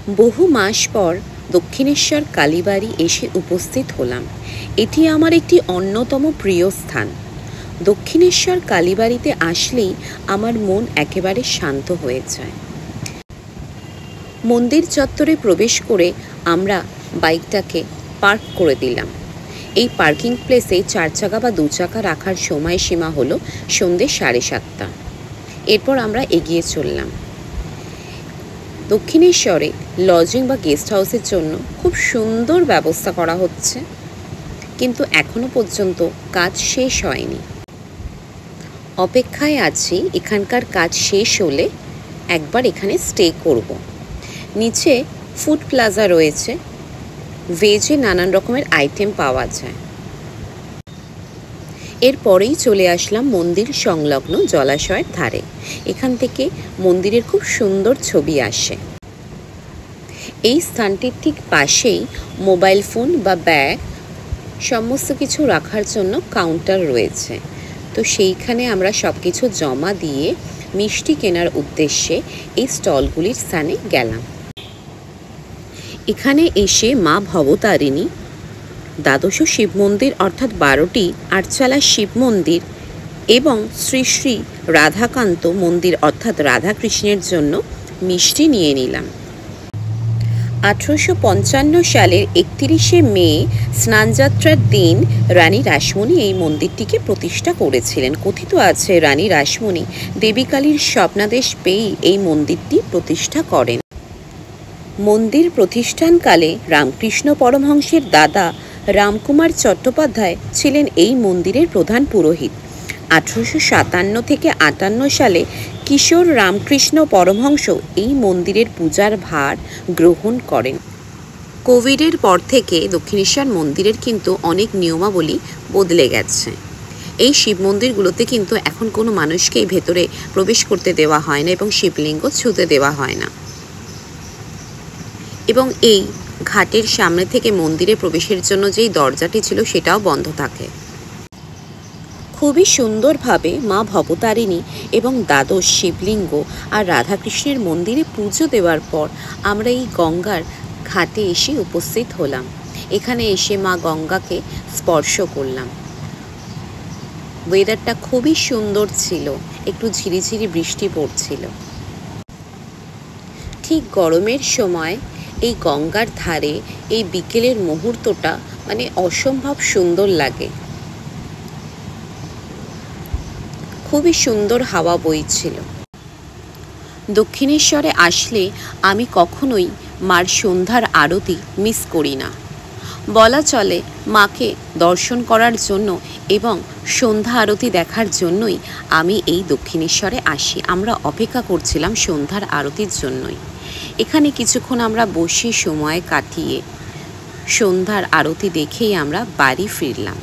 বহু মাস পর দক্ষিণেশ্বর কালীবাড়ি এসে উপস্থিত হলাম। এটি আমার একটি অন্যতম প্রিয় স্থান। দক্ষিণেশ্বর কালীবাড়িতে আসলেই আমার মন একেবারে শান্ত হয়ে যায়। মন্দির চত্বরে প্রবেশ করে আমরা বাইকটাকে পার্ক করে দিলাম। এই পার্কিং প্লেসে 4 চাকা বা 2 চাকা রাখার সময়সীমা হলো সন্ধ্যে 7:30। এরপর আমরা এগিয়ে চললাম। দক্ষিণেশ্বরে লজিং বা গেস্ট হাউসের জন্য খুব সুন্দর ব্যবস্থা করা হচ্ছে, কিন্তু এখনো পর্যন্ত কাজ শেষ হয়নি। অপেক্ষায় আছি এখানকার কাজ শেষ হলে একবার এখানে স্টে করব। নিচে ফুড প্লাজা রয়েছে, ভেজে নানান রকমের আইটেম পাওয়া যায়। এরপরেই চলে আসলাম মন্দির সংলগ্ন জলাশয়ের ধারে। এখান থেকে মন্দিরের খুব সুন্দর ছবি আসে। এই স্থানটির ঠিক পাশেই মোবাইল ফোন বা ব্যাগ সমস্ত কিছু রাখার জন্য কাউন্টার রয়েছে। তো সেইখানে আমরা সব কিছু জমা দিয়ে মিষ্টি কেনার উদ্দেশ্যে এই স্টলগুলির স্থানে গেলাম। এখানে এসে মা ভবতারিণী, দ্বাদশ শিব মন্দির অর্থাৎ 12টি আটচালা শিব মন্দির এবং শ্রী শ্রী রাধাকান্ত মন্দির অর্থাৎ রাধাকৃষ্ণের জন্য মিষ্টি নিয়ে নিলাম। 1855 সালের 31শে মে স্নানযাত্রার দিন রানী রাসমণি এই মন্দিরটিকে প্রতিষ্ঠা করেছিলেন। কথিত আছে রানী রাসমণি দেবী কালীর স্বপ্নাদেশ পেয়েই এই মন্দিরটি প্রতিষ্ঠা করেন। মন্দির প্রতিষ্ঠানকালে রামকৃষ্ণ পরমহংসের দাদা রামকুমার চট্টোপাধ্যায় ছিলেন এই মন্দিরের প্রধান পুরোহিত। 1857 থেকে 58 সালে কিশোর রামকৃষ্ণ পরমহংস এই মন্দিরের পূজার ভার গ্রহণ করেন। কোভিডের পর থেকে দক্ষিণেশ্বর মন্দিরের কিন্তু অনেক নিয়মাবলী বদলে গেছে। এই শিব মন্দিরগুলোতে কিন্তু এখন কোনো মানুষকেই ভেতরে প্রবেশ করতে দেওয়া হয় না এবং শিবলিঙ্গ ছুঁতে দেওয়া হয় না, এবং এই ঘাটের সামনে থেকে মন্দিরে প্রবেশের জন্য যেই দরজাটি ছিল সেটাও বন্ধ থাকে। খুবই সুন্দরভাবে মা ভবতারিণী এবং দ্বাদশ শিবলিঙ্গ আর রাধাকৃষ্ণের মন্দিরে পুজো দেওয়ার পর আমরা এই গঙ্গার ঘাটে এসে উপস্থিত হলাম। এখানে এসে মা গঙ্গাকে স্পর্শ করলাম। ওয়েদারটা খুবই সুন্দর ছিল, একটু ঝিরিঝিরি বৃষ্টি পড়ছিল। ঠিক গরমের সময় এই গঙ্গার ধারে এই বিকেলের মুহূর্তটা মানে অসম্ভব সুন্দর লাগে। খুবই সুন্দর হাওয়া বইছিল। দক্ষিণেশ্বরে আসলে আমি কখনোই মার সন্ধ্যার আরতি মিস করি না। বলা চলে মাকে দর্শন করার জন্য এবং সন্ধ্যা আরতি দেখার জন্যই আমি এই দক্ষিণেশ্বরে আসি। আমরা অপেক্ষা করছিলাম সন্ধ্যার আরতির জন্যই। এখানে কিছুক্ষণ আমরা বসে সময় কাটিয়ে সন্ধ্যার আরতি দেখেই আমরা বাড়ি ফিরলাম।